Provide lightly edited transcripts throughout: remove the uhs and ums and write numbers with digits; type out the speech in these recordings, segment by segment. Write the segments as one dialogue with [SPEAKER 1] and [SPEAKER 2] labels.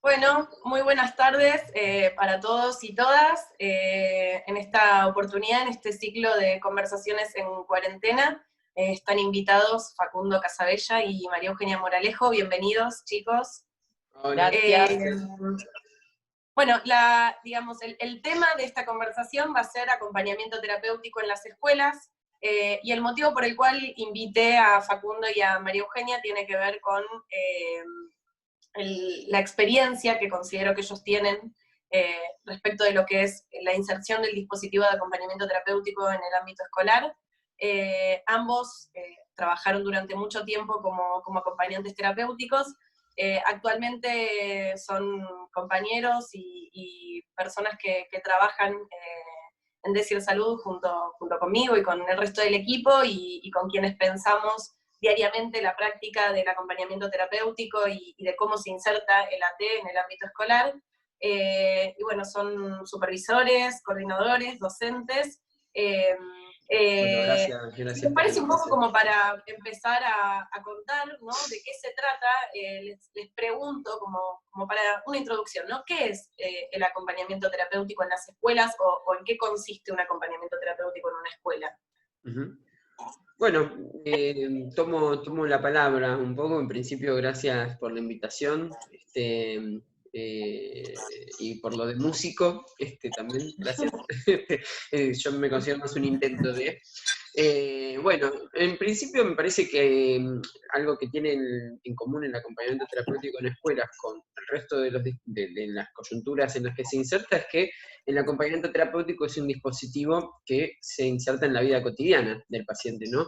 [SPEAKER 1] Bueno, muy buenas tardes para todos y todas. En esta oportunidad, en este ciclo de conversaciones en cuarentena, están invitados Facundo Casabella y María Eugenia Moralejo. Bienvenidos, chicos.
[SPEAKER 2] Hola.
[SPEAKER 1] Eh, bueno, el tema de esta conversación va a ser acompañamiento terapéutico en las escuelas, y el motivo por el cual invité a Facundo y a María Eugenia tiene que ver con la experiencia que considero que ellos tienen respecto de lo que es la inserción del dispositivo de acompañamiento terapéutico en el ámbito escolar. Ambos trabajaron durante mucho tiempo como acompañantes terapéuticos. Actualmente son compañeros y personas que trabajan en Decir Salud junto conmigo y con el resto del equipo y con quienes pensamos diariamente la práctica del acompañamiento terapéutico y de cómo se inserta el AT en el ámbito escolar. Y bueno, son supervisores, coordinadores, docentes.
[SPEAKER 2] Bueno, gracias
[SPEAKER 1] Me
[SPEAKER 2] por la
[SPEAKER 1] parece un poco
[SPEAKER 2] invitación.
[SPEAKER 1] como para empezar a contar, ¿no?, de qué se trata. Les pregunto como para una introducción, ¿no? ¿Qué es el acompañamiento terapéutico en las escuelas o en qué consiste un acompañamiento terapéutico en una escuela?
[SPEAKER 2] Ujú. Bueno, tomo la palabra un poco. En principio, gracias por la invitación, y por lo de músico, también, gracias. Yo me considero más un intento de... Bueno, en principio me parece que algo que tienen en común el acompañamiento terapéutico en escuelas con el resto de las coyunturas en las que se inserta es que el acompañamiento terapéutico es un dispositivo que se inserta en la vida cotidiana del paciente, ¿no?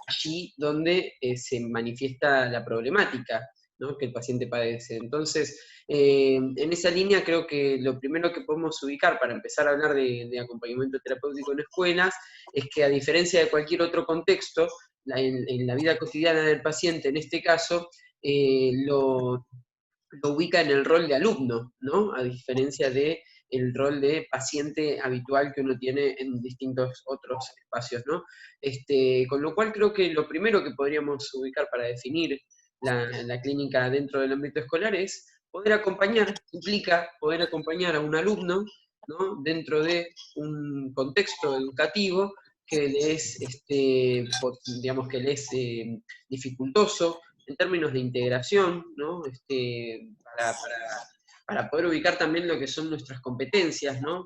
[SPEAKER 2] Allí donde se manifiesta la problemática, ¿no?, que el paciente padece. Entonces, en esa línea creo que lo primero que podemos ubicar para empezar a hablar de acompañamiento terapéutico en escuelas es que, a diferencia de cualquier otro contexto, en la vida cotidiana del paciente, en este caso, lo ubica en el rol de alumno, ¿no?, a diferencia de el rol de paciente habitual que uno tiene en distintos otros espacios, ¿no? Con lo cual creo que lo primero que podríamos ubicar para definir la clínica dentro del ámbito escolar es poder acompañar, implica poder acompañar a un alumno, ¿no?, dentro de un contexto educativo que le es, digamos, que le es dificultoso en términos de integración, ¿no? Para, para poder ubicar también lo que son nuestras competencias, ¿no?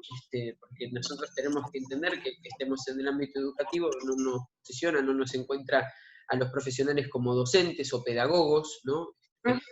[SPEAKER 2] Porque nosotros tenemos que entender que estemos en el ámbito educativo, no nos posiciona, no nos encuentra a los profesionales como docentes o pedagogos, ¿no?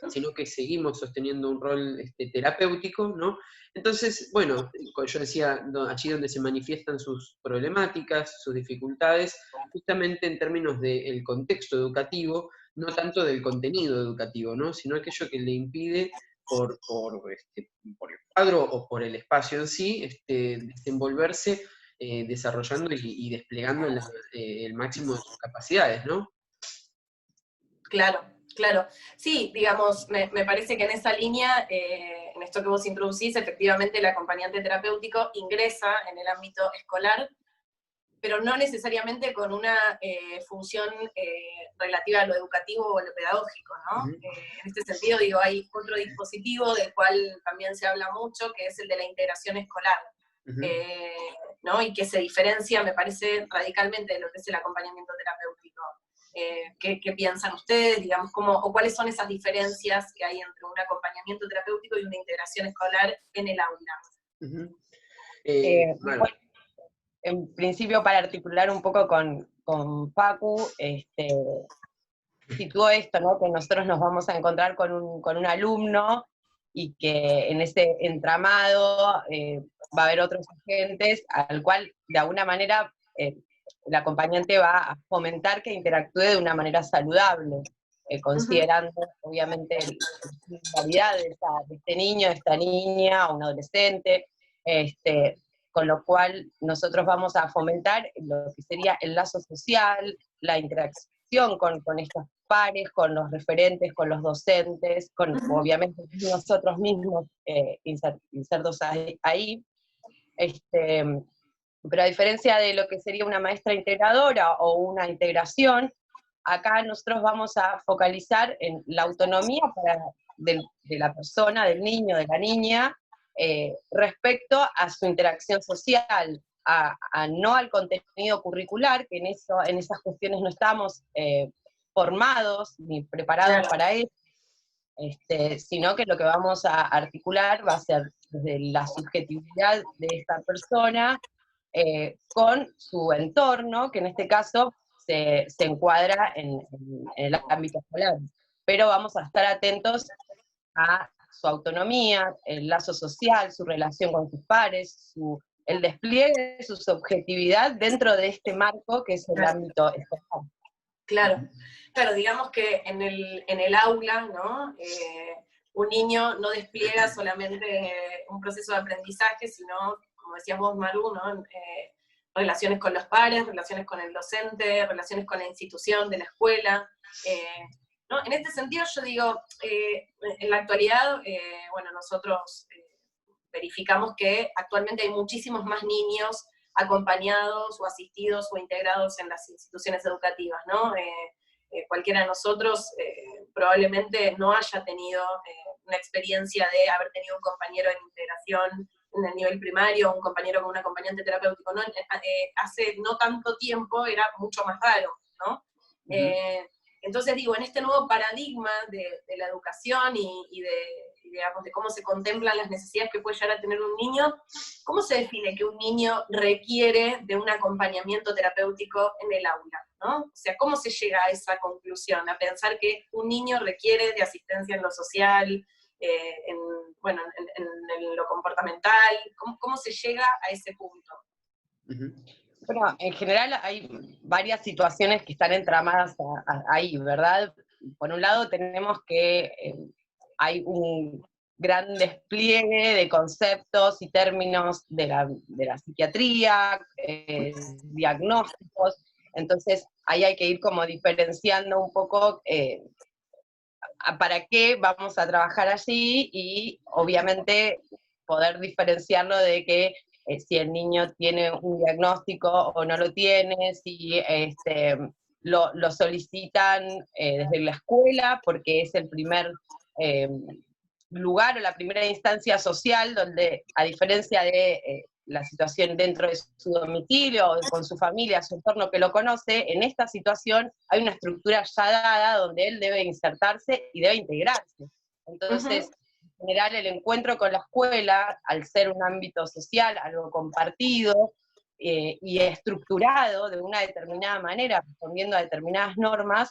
[SPEAKER 2] Sino que seguimos sosteniendo un rol terapéutico, ¿no? Entonces, bueno, yo decía, allí donde se manifiestan sus problemáticas, sus dificultades, justamente en términos del contexto educativo, no tanto del contenido educativo, ¿no?, sino aquello que le impide por el cuadro o por el espacio en sí, desenvolverse, desarrollando y desplegando el máximo de sus capacidades, ¿no?
[SPEAKER 1] Claro, claro. Sí, digamos, me parece que en esa línea, en esto que vos introducís, efectivamente el acompañante terapéutico ingresa en el ámbito escolar, pero no necesariamente con una función relativa a lo educativo o a lo pedagógico, ¿no?
[SPEAKER 2] Ujú,
[SPEAKER 1] En este sentido, digo, hay otro dispositivo del cual también se habla mucho, que es el de la integración escolar,
[SPEAKER 2] ujú.
[SPEAKER 1] eh, ¿no? Y que se diferencia, me parece, radicalmente de lo que es el acompañamiento terapéutico. ¿Qué piensan ustedes, digamos, o cuáles son esas diferencias que hay entre un acompañamiento terapéutico y una integración escolar en el aula?
[SPEAKER 2] Ujú. Bueno,
[SPEAKER 3] Bueno, en principio, para articular un poco con Facu, situó esto, ¿no?, que nosotros nos vamos a encontrar con un alumno y que en ese entramado va a haber otros agentes al cual, de alguna manera, el acompañante va a fomentar que interactúe de una manera saludable, considerando, obviamente, la realidad de este niño, de esta niña, o un adolescente, con lo cual nosotros vamos a fomentar lo que sería el lazo social, la interacción con estos pares, con los referentes, con los docentes, con obviamente nosotros mismos insertos ahí. Pero a diferencia de lo que sería una maestra integradora o una integración, acá nosotros vamos a focalizar en la autonomía para de la persona, del niño, de la niña, respecto a su interacción social, no al contenido curricular, que en esas cuestiones no estamos formados ni preparados para eso, sino que lo que vamos a articular va a ser desde la subjetividad de esta persona con su entorno, que en este caso se encuadra en el ámbito escolar. Pero vamos a estar atentos a su autonomía, el lazo social, su relación con sus pares, el despliegue de su subjetividad dentro de este marco que es el ámbito escolar.
[SPEAKER 1] Claro, claro, digamos que en el aula, ¿no? Un niño no despliega solamente un proceso de aprendizaje, sino, como decías vos, Maru, ¿no? Relaciones con los pares, relaciones con el docente, relaciones con la institución de la escuela. ¿No? En este sentido yo digo, en la actualidad, bueno, nosotros verificamos que actualmente hay muchísimos más niños acompañados o asistidos o integrados en las instituciones educativas, ¿no? Cualquiera de nosotros probablemente no haya tenido una experiencia de haber tenido un compañero en integración en el nivel primario, un compañero con un acompañante terapéutico, ¿no? Hace no tanto tiempo era mucho más raro, ¿no? Entonces digo, en este nuevo paradigma de la educación y digamos, de cómo se contemplan las necesidades que puede llegar a tener un niño, ¿cómo se define que un niño requiere de un acompañamiento terapéutico en el aula? ¿No? O sea, ¿cómo se llega a esa conclusión? A pensar que un niño requiere de asistencia en lo social, en lo comportamental. ¿Cómo se llega a ese punto?
[SPEAKER 3] Bueno, en general hay varias situaciones que están entramadas ahí, ¿verdad? Por un lado tenemos que hay un gran despliegue de conceptos y términos de la psiquiatría, diagnósticos, entonces ahí hay que ir como diferenciando un poco para qué vamos a trabajar allí y obviamente poder diferenciarlo de que si el niño tiene un diagnóstico o no lo tiene, si lo solicitan desde la escuela, porque es el primer lugar o la primera instancia social donde, a diferencia de la situación dentro de su domicilio o con su familia, su entorno que lo conoce, en esta situación hay una estructura ya dada donde él debe insertarse y debe integrarse. Entonces, en general, el encuentro con la escuela, al ser un ámbito social, algo compartido y estructurado de una determinada manera, respondiendo a determinadas normas,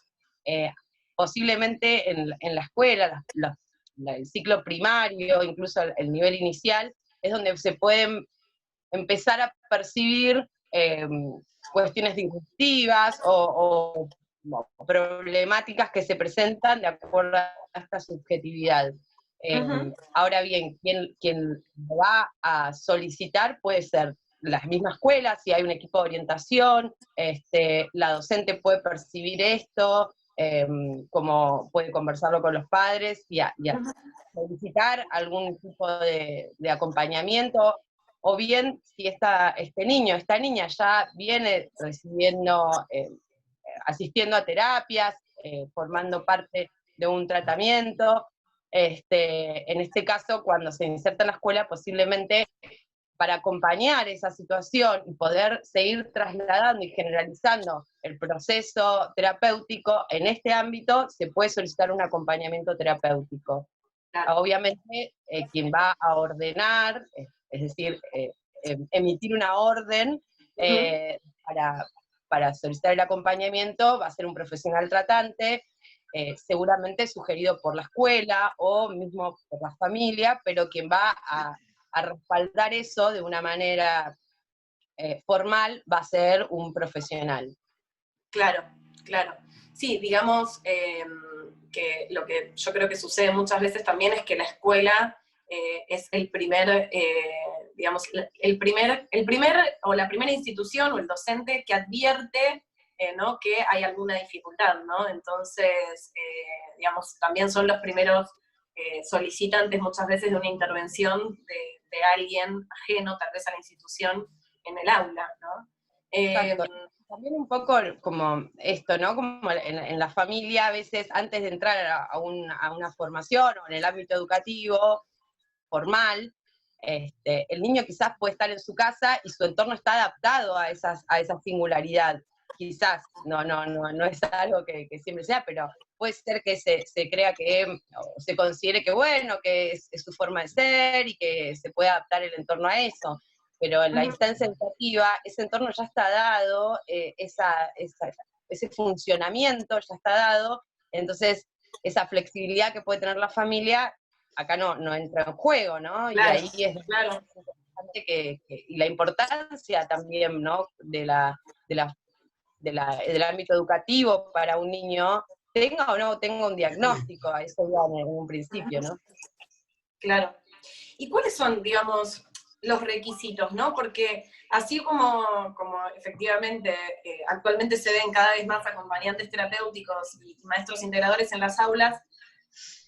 [SPEAKER 3] posiblemente en la escuela, el ciclo primario, incluso el nivel inicial, es donde se pueden empezar a percibir cuestiones disruptivas o problemáticas que se presentan de acuerdo a esta subjetividad. Ahora bien, quien lo va a solicitar puede ser la misma escuela, si hay un equipo de orientación, la docente puede percibir esto, como puede conversarlo con los padres y solicitar algún tipo de acompañamiento, o bien si este niño, esta niña ya viene recibiendo, asistiendo a terapias, formando parte de un tratamiento, en este caso cuando se inserta en la escuela posiblemente para acompañar esa situación y poder seguir trasladando y generalizando el proceso terapéutico en este ámbito, se puede solicitar un acompañamiento terapéutico. Claro. Obviamente, quien va a ordenar, es decir, emitir una orden para solicitar el acompañamiento, va a ser un profesional tratante, seguramente sugerido por la escuela o mismo por la familia, pero quien va a respaldar eso de una manera formal va a ser un profesional.
[SPEAKER 1] Claro, claro. Sí, digamos que lo que yo creo que sucede muchas veces también es que la escuela es el primer, digamos, el primer o la primera institución o el docente que advierte ¿no? que hay alguna dificultad, ¿no? Entonces, digamos, también son los primeros solicitantes muchas veces de una intervención de alguien ajeno, tal vez a la institución, en el aula, ¿no?
[SPEAKER 3] Exacto. También un poco como esto, ¿no? Como en la familia, a veces antes de entrar a una formación o en el ámbito educativo formal, el niño quizás puede estar en su casa y su entorno está adaptado a esa singularidad. Quizás, no es algo que siempre sea, pero puede ser que se crea que, o se considere que bueno, que es su forma de ser y que se puede adaptar el entorno a eso. Pero en la instancia educativa, ese entorno ya está dado, ese funcionamiento ya está dado, entonces esa flexibilidad que puede tener la familia acá no entra en juego, ¿no?
[SPEAKER 1] Claro,
[SPEAKER 3] y ahí es
[SPEAKER 1] claro.
[SPEAKER 3] importante y la importancia también, ¿no? Del ámbito educativo para un niño, tenga o no tenga un diagnóstico, a eso ya en un principio, ¿no?
[SPEAKER 1] Claro. ¿Y cuáles son, digamos, los requisitos, ¿no? Porque así como efectivamente actualmente se ven cada vez más acompañantes terapéuticos y maestros integradores en las aulas,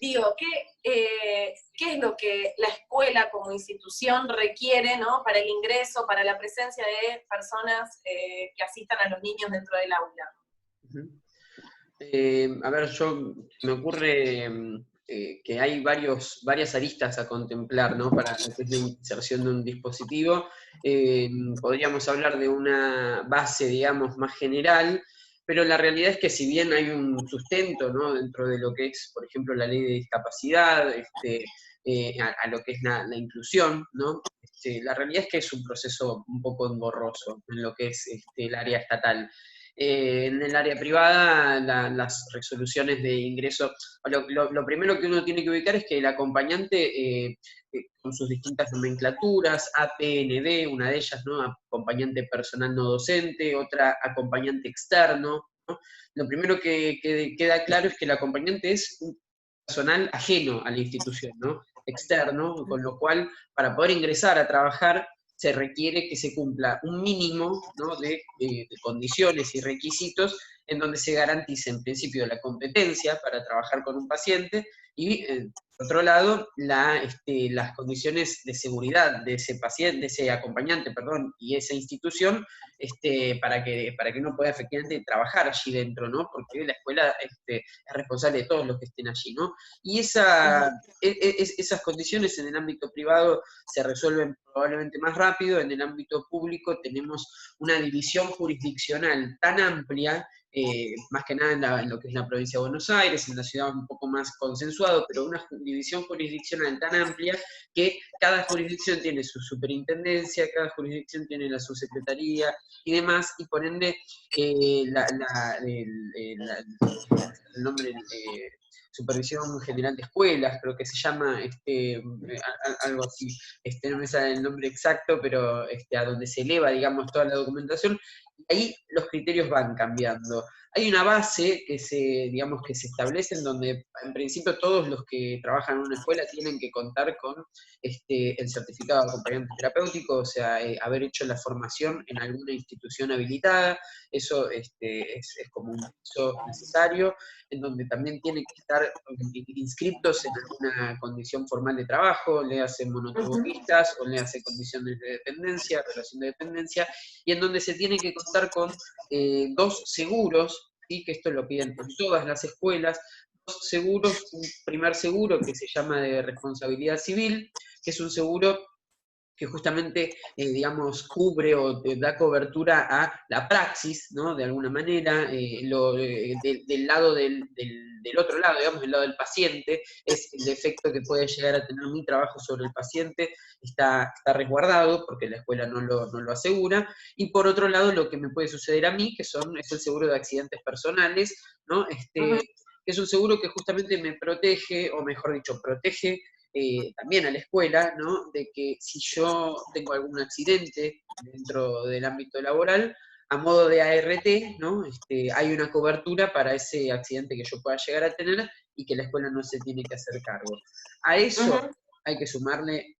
[SPEAKER 1] digo, ¿qué es lo que la escuela como institución requiere, ¿no? Para el ingreso, para la presencia de personas que asistan a los niños dentro del aula?
[SPEAKER 2] A ver, me ocurre que hay varias aristas a contemplar, ¿no? Para lo que es la inserción de un dispositivo. Podríamos hablar de una base, digamos, más general, pero la realidad es que si bien hay un sustento, ¿no? Dentro de lo que es, por ejemplo, la ley de discapacidad, a lo que es la inclusión, ¿no? La realidad es que es un proceso un poco engorroso en lo que es el área estatal. En el área privada, las resoluciones de ingreso, lo primero que uno tiene que ubicar es que el acompañante, con sus distintas nomenclaturas, APND, una de ellas, ¿no? Acompañante personal no docente, otra acompañante externo, ¿no? Lo primero que queda claro es que el acompañante es un personal ajeno a la institución, ¿no? Externo, con lo cual, para poder ingresar a trabajar, se requiere que se cumpla un mínimo, ¿no? de condiciones y requisitos en donde se garantice en principio la competencia para trabajar con un paciente y, por otro lado, las condiciones de seguridad de ese paciente, de ese acompañante, perdón, y esa institución, para que uno pueda efectivamente trabajar allí dentro, ¿no? Porque la escuela es responsable de todos los que estén allí, ¿no? Y esas condiciones en el ámbito privado se resuelven probablemente más rápido. En el ámbito público tenemos una división jurisdiccional tan amplia, más que nada en lo que es la provincia de Buenos Aires, en la ciudad un poco más consensuado, pero una división jurisdiccional tan amplia que cada jurisdicción tiene su superintendencia, cada jurisdicción tiene la subsecretaría y demás, y por ende el nombre... Supervisión General de Escuelas, creo que se llama, algo así, no me sale el nombre exacto, pero a donde se eleva, digamos, toda la documentación, y ahí los criterios van cambiando. Hay una base que se establece en donde, en principio, todos los que trabajan en una escuela tienen que contar con el certificado de acompañante terapéutico, o sea, haber hecho la formación en alguna institución habilitada. Eso es como un paso necesario, en donde también tienen que estar inscritos en alguna condición formal de trabajo, le hacen monotributistas o le hacen condiciones de dependencia, relación de dependencia, y en donde se tiene que contar con 2 seguros, ¿sí? Que esto lo piden en todas las escuelas, 2 seguros, un primer seguro que se llama de responsabilidad civil, que es un seguro que justamente, cubre o da cobertura a la praxis, ¿no? De alguna manera, del lado del otro lado, digamos, del lado del paciente, es el efecto que puede llegar a tener mi trabajo sobre el paciente, está resguardado, porque la escuela no lo asegura, y por otro lado, lo que me puede suceder a mí, es el seguro de accidentes personales, ¿no? Que es un seguro que justamente me protege, o mejor dicho, protege también a la escuela, ¿no? De que si yo tengo algún accidente dentro del ámbito laboral, a modo de ART, ¿no? Hay una cobertura para ese accidente que yo pueda llegar a tener y que la escuela no se tiene que hacer cargo. A eso hay que sumarle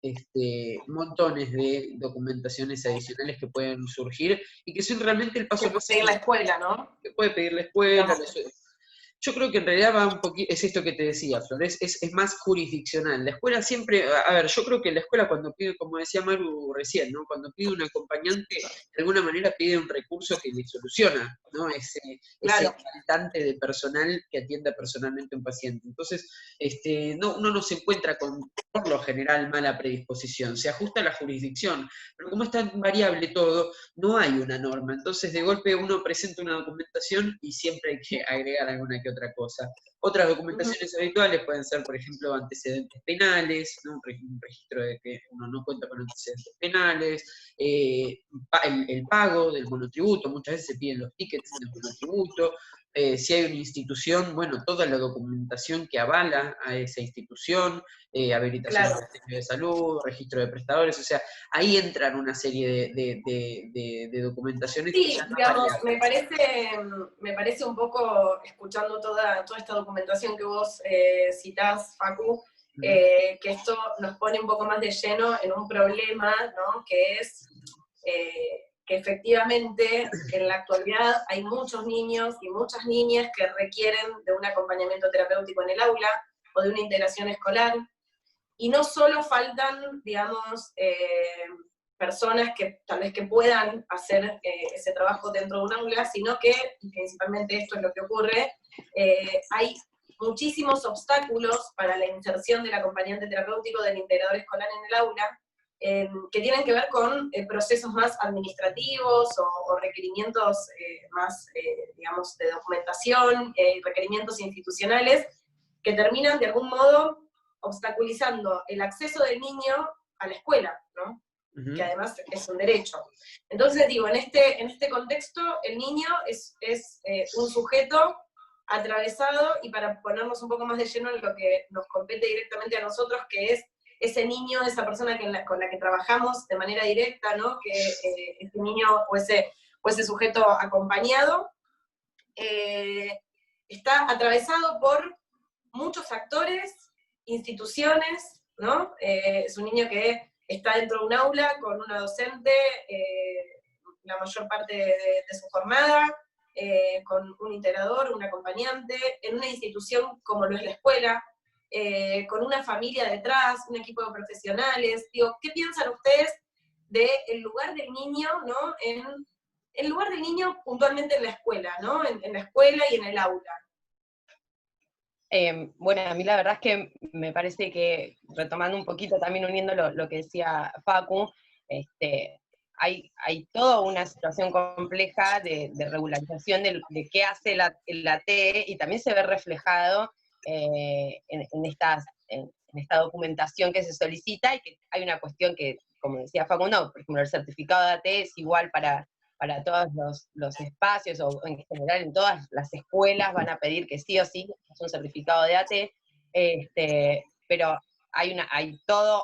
[SPEAKER 2] montones de documentaciones adicionales que pueden surgir y que son realmente el paso más...
[SPEAKER 1] en la escuela, ¿no?
[SPEAKER 2] Que puede pedir la escuela. Yo creo que en realidad va un poquito, es esto que te decía, Flor, es más jurisdiccional. La escuela siempre, a ver, yo creo que la escuela cuando pide, como decía Maru recién, ¿no? Cuando pide un acompañante, de alguna manera pide un recurso que le soluciona, ¿no? Ese
[SPEAKER 1] Claro.
[SPEAKER 2] faltante de personal que atienda personalmente a un paciente. Entonces, no, uno no se encuentra con, por lo general, mala predisposición, se ajusta a la jurisdicción, pero como es tan variable todo, no hay una norma. Entonces, de golpe uno presenta una documentación y siempre hay que agregar alguna que otra cosa. Otras documentaciones habituales pueden ser, por ejemplo, antecedentes penales, ¿no? Un registro de que uno no cuenta con antecedentes penales, el pago del monotributo, muchas veces se piden los tickets del monotributo, si hay una institución, bueno, toda la documentación que avala a esa institución, habilitación
[SPEAKER 1] Claro.
[SPEAKER 2] del Ministerio de Salud, registro de prestadores, o sea, ahí entran una serie de documentaciones que
[SPEAKER 1] Sí,
[SPEAKER 2] ya no
[SPEAKER 1] digamos,
[SPEAKER 2] variables.
[SPEAKER 1] me parece un poco, escuchando toda esta documentación que vos citás, Facu, que esto nos pone un poco más de lleno en un problema, ¿no? Que es que efectivamente en la actualidad hay muchos niños y muchas niñas que requieren de un acompañamiento terapéutico en el aula o de una integración escolar, y no solo faltan, digamos, personas que tal vez que puedan hacer ese trabajo dentro de un aula, sino que, y principalmente esto es lo que ocurre, hay muchísimos obstáculos para la inserción del acompañante terapéutico, del integrador escolar en el aula, que tienen que ver con procesos más administrativos o requerimientos más, digamos, de documentación, requerimientos institucionales, que terminan de algún modo obstaculizando el acceso del niño a la escuela, ¿no? Que además es un derecho. Entonces digo, en este contexto, el niño es un sujeto atravesado, y para ponernos un poco más de lleno en lo que nos compete directamente a nosotros, que es ese niño, esa persona con la que trabajamos de manera directa, ¿no? Que ese niño o ese sujeto acompañado está atravesado por muchos actores, instituciones, ¿no? Es un niño que está dentro de un aula con una docente la mayor parte de su jornada, con un integrador, un acompañante, en una institución como lo es la escuela, con una familia detrás, un equipo de profesionales. Digo, ¿qué piensan ustedes del lugar del niño, ¿no? El lugar del niño puntualmente en la escuela, ¿no? En la escuela y en el aula.
[SPEAKER 3] Bueno, a mí la verdad es que me parece que, retomando un poquito, también uniendo lo que decía Facu, hay toda una situación compleja de regularización de qué hace la T, y también se ve reflejado en esta documentación que se solicita, y que hay una cuestión que, como decía Facundo, por ejemplo, el certificado de AT es igual para todos los espacios, o en general en todas las escuelas van a pedir que sí o sí es un certificado de AT, pero hay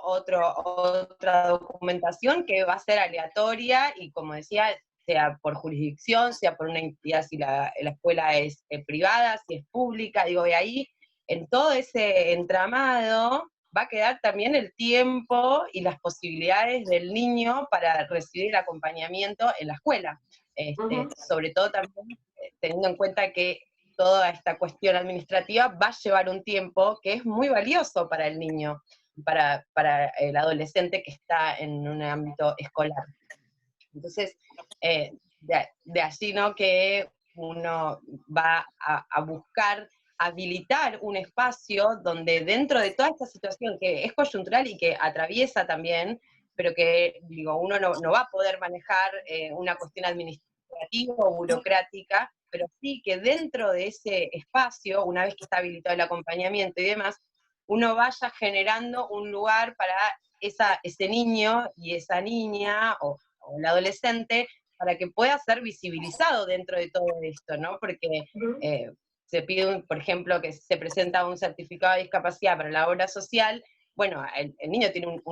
[SPEAKER 3] otra documentación que va a ser aleatoria, y como decía, sea por jurisdicción, sea por una entidad, si la escuela es privada, si es pública, digo, de ahí, en todo ese entramado, va a quedar también el tiempo y las posibilidades del niño para recibir el acompañamiento en la escuela. Sobre todo también teniendo en cuenta que toda esta cuestión administrativa va a llevar un tiempo que es muy valioso para el niño, para el adolescente que está en un ámbito escolar. Entonces, de allí, ¿no?, que uno va a buscar habilitar un espacio donde, dentro de toda esta situación que es coyuntural y que atraviesa también, pero que, digo, uno no va a poder manejar una cuestión administrativa o burocrática, pero sí que dentro de ese espacio, una vez que está habilitado el acompañamiento y demás, uno vaya generando un lugar para ese niño y esa niña, o el adolescente, para que pueda ser visibilizado dentro de todo esto, ¿no? Porque se pide, por ejemplo, que se presenta un certificado de discapacidad para la obra social. Bueno, el niño tiene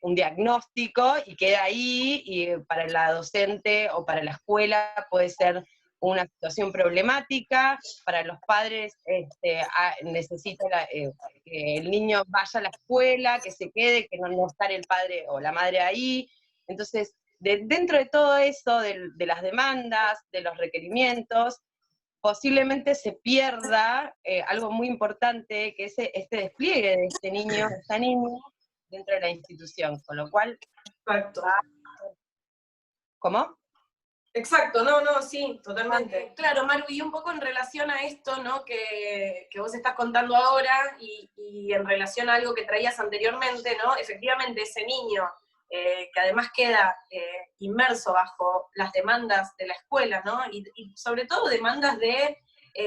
[SPEAKER 3] un diagnóstico y queda ahí, y para la docente o para la escuela puede ser una situación problemática, para los padres necesita que el niño vaya a la escuela, que se quede, que no estar el padre o la madre ahí. Entonces, dentro de todo eso, de las demandas, de los requerimientos, posiblemente se pierda algo muy importante, que es este despliegue de este niño, de esta niña, dentro de la institución, con lo cual...
[SPEAKER 1] Exacto.
[SPEAKER 3] ¿Cómo?
[SPEAKER 1] Exacto, no, sí, totalmente. Claro, Maru, y un poco en relación a esto, ¿no? que vos estás contando ahora, y en relación a algo que traías anteriormente, ¿no? Efectivamente, ese niño, que además queda inmerso bajo las demandas de la escuela, ¿no? Y sobre todo demandas de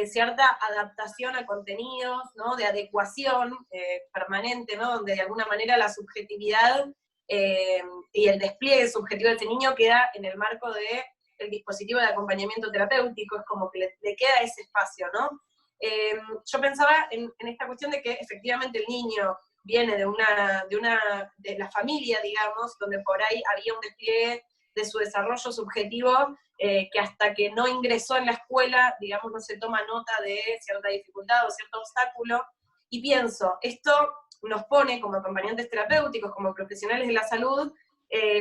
[SPEAKER 1] cierta adaptación a contenidos, ¿no? De adecuación permanente, ¿no? Donde de alguna manera la subjetividad y el despliegue subjetivo de ese niño queda en el marco de el dispositivo de acompañamiento terapéutico, es como que le queda ese espacio, ¿no? Yo pensaba en esta cuestión de que efectivamente el niño viene de la familia, digamos, donde por ahí había un despliegue de su desarrollo subjetivo que hasta que no ingresó en la escuela, digamos, no se toma nota de cierta dificultad o cierto obstáculo, y pienso, esto nos pone como acompañantes terapéuticos, como profesionales de la salud,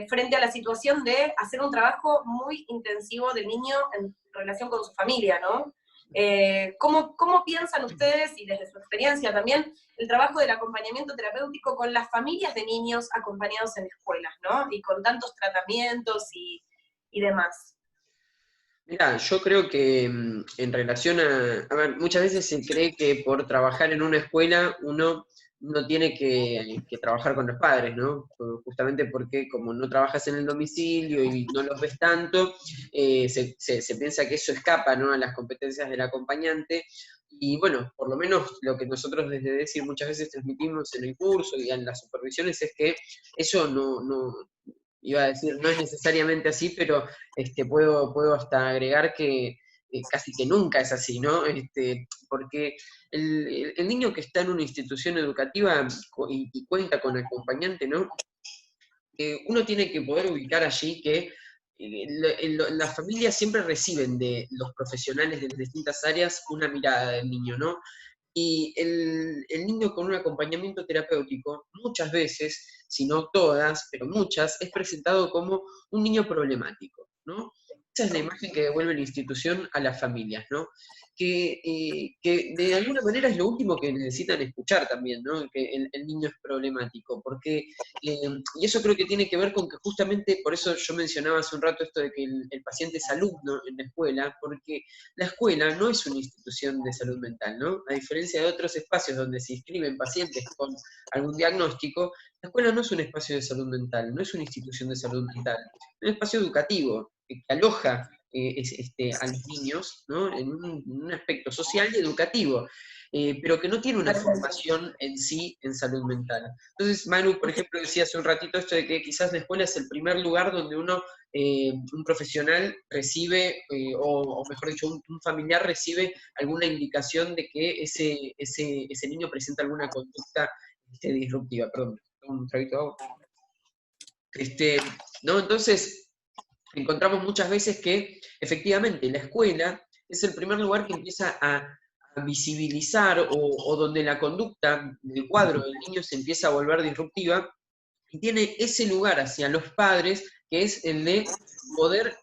[SPEAKER 1] frente a la situación de hacer un trabajo muy intensivo del niño en relación con su familia, ¿no? ¿Cómo piensan ustedes, y desde su experiencia también, el trabajo del acompañamiento terapéutico con las familias de niños acompañados en escuelas, ¿no? Y con tantos tratamientos y demás.
[SPEAKER 2] Mira, yo creo que en relación a ver, muchas veces se cree que por trabajar en una escuela uno no tiene que trabajar con los padres, ¿no? Justamente porque como no trabajas en el domicilio y no los ves tanto, se piensa que eso escapa, ¿no? A las competencias del acompañante. Y bueno, por lo menos lo que nosotros desde DECIR muchas veces transmitimos en el curso y en las supervisiones es que eso no iba a decir, no es necesariamente así, pero puedo hasta agregar que casi que nunca es así, ¿no? Porque el niño que está en una institución educativa y cuenta con acompañante, ¿no? Uno tiene que poder ubicar allí que las familias siempre reciben de los profesionales de las distintas áreas una mirada del niño, ¿no? Y el niño con un acompañamiento terapéutico, muchas veces, si no todas, pero muchas, es presentado como un niño problemático, ¿no? Esa es la imagen que devuelve la institución a las familias, ¿no? Que de alguna manera es lo último que necesitan escuchar también, ¿no? Que el niño es problemático, porque, y eso creo que tiene que ver con que justamente, por eso yo mencionaba hace un rato esto de que el paciente es alumno en la escuela, porque la escuela no es una institución de salud mental, ¿no? A diferencia de otros espacios donde se inscriben pacientes con algún diagnóstico, la escuela no es un espacio de salud mental, no es una institución de salud mental, es un espacio educativo que aloja a los niños, ¿no? En un aspecto social y educativo, pero que no tiene una formación en sí en salud mental. Entonces, Manu, por ejemplo, decía hace un ratito esto de que quizás la escuela es el primer lugar donde un profesional recibe, o mejor dicho, un familiar recibe alguna indicación de que ese niño presenta alguna conducta disruptiva. Perdón, un traguito de agua. ¿No? Entonces, encontramos muchas veces que efectivamente la escuela es el primer lugar que empieza a visibilizar o donde la conducta del cuadro del niño se empieza a volver disruptiva, y tiene ese lugar hacia los padres que es el de poder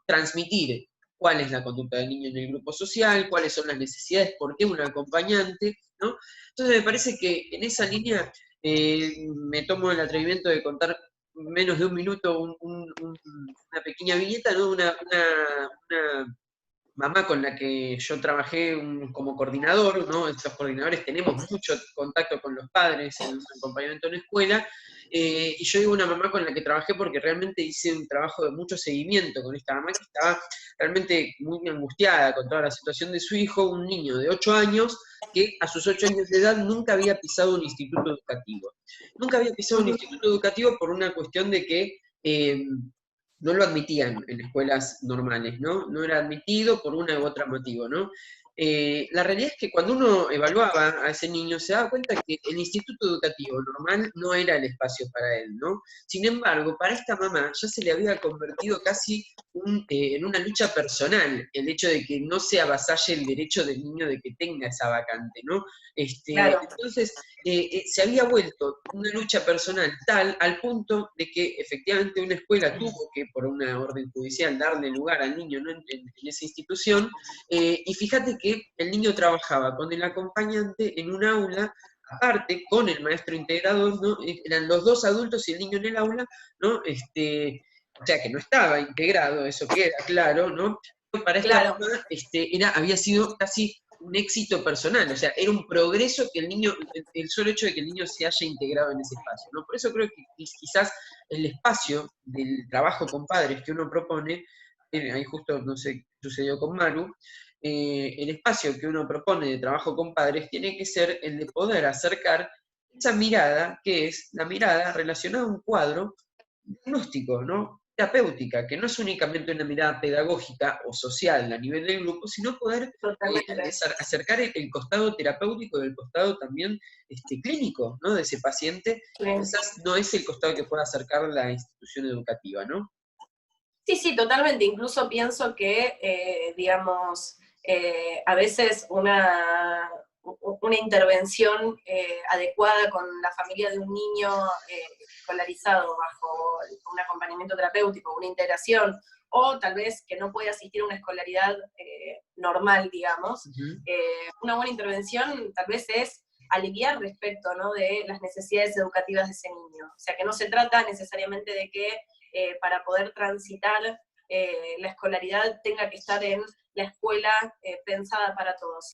[SPEAKER 2] transmitir cuál es la conducta del niño en el grupo social, cuáles son las necesidades, por qué un acompañante, ¿no? Entonces me parece que en esa línea me tomo el atrevimiento de contar menos de un minuto una pequeña viñeta, ¿no? Una mamá con la que yo trabajé como coordinador, ¿no? Estos coordinadores tenemos mucho contacto con los padres en un acompañamiento en la escuela, y yo digo una mamá con la que trabajé porque realmente hice un trabajo de mucho seguimiento con esta mamá que estaba realmente muy angustiada con toda la situación de su hijo, un niño de 8 años, que a sus 8 años de edad nunca había pisado un instituto educativo. Nunca había pisado un instituto educativo por una cuestión de que no lo admitían en escuelas normales, ¿no? No era admitido por una u otra motivo, ¿no? La realidad es que cuando uno evaluaba a ese niño se daba cuenta que el instituto educativo normal no era el espacio para él, ¿no? Sin embargo, para esta mamá ya se le había convertido casi en una lucha personal el hecho de que no se avasalle el derecho del niño de que tenga esa vacante, ¿no?
[SPEAKER 1] Claro.
[SPEAKER 2] Entonces, se había vuelto una lucha personal tal al punto de que efectivamente una escuela tuvo que, por una orden judicial, darle lugar al niño, ¿no? en esa institución, y fíjate que el niño trabajaba con el acompañante en un aula, aparte, con el maestro integrador, ¿no? Eran los dos adultos y el niño en el aula, ¿no? O sea que no estaba integrado, eso queda claro, ¿no? Pero para esta
[SPEAKER 1] Claro.
[SPEAKER 2] mamá había sido casi un éxito personal, o sea, era un progreso que el niño, el solo hecho de que el niño se haya integrado en ese espacio, ¿no? Por eso creo que quizás el espacio del trabajo con padres que uno propone, ahí justo, no sé, sucedió con Maru, el espacio que uno propone de trabajo con padres tiene que ser el de poder acercar esa mirada, que es la mirada relacionada a un cuadro diagnóstico, ¿no? Terapéutica, que no es únicamente una mirada pedagógica o social a nivel del grupo, sino poder
[SPEAKER 1] Totalmente.
[SPEAKER 2] acercar el costado terapéutico y el costado también clínico, ¿no? De ese paciente,
[SPEAKER 1] Sí.
[SPEAKER 2] quizás no es el costado que pueda acercar la institución educativa, ¿no?
[SPEAKER 1] Sí, sí, totalmente. Incluso pienso que, digamos, a veces una intervención adecuada con la familia de un niño escolarizado bajo un acompañamiento terapéutico, una integración, o tal vez que no puede asistir a una escolaridad normal, digamos, una buena intervención tal vez es aliviar respecto, ¿no?, de las necesidades educativas de ese niño. O sea, que no se trata necesariamente de que para poder transitar la escolaridad tenga que estar en la escuela pensada para todos.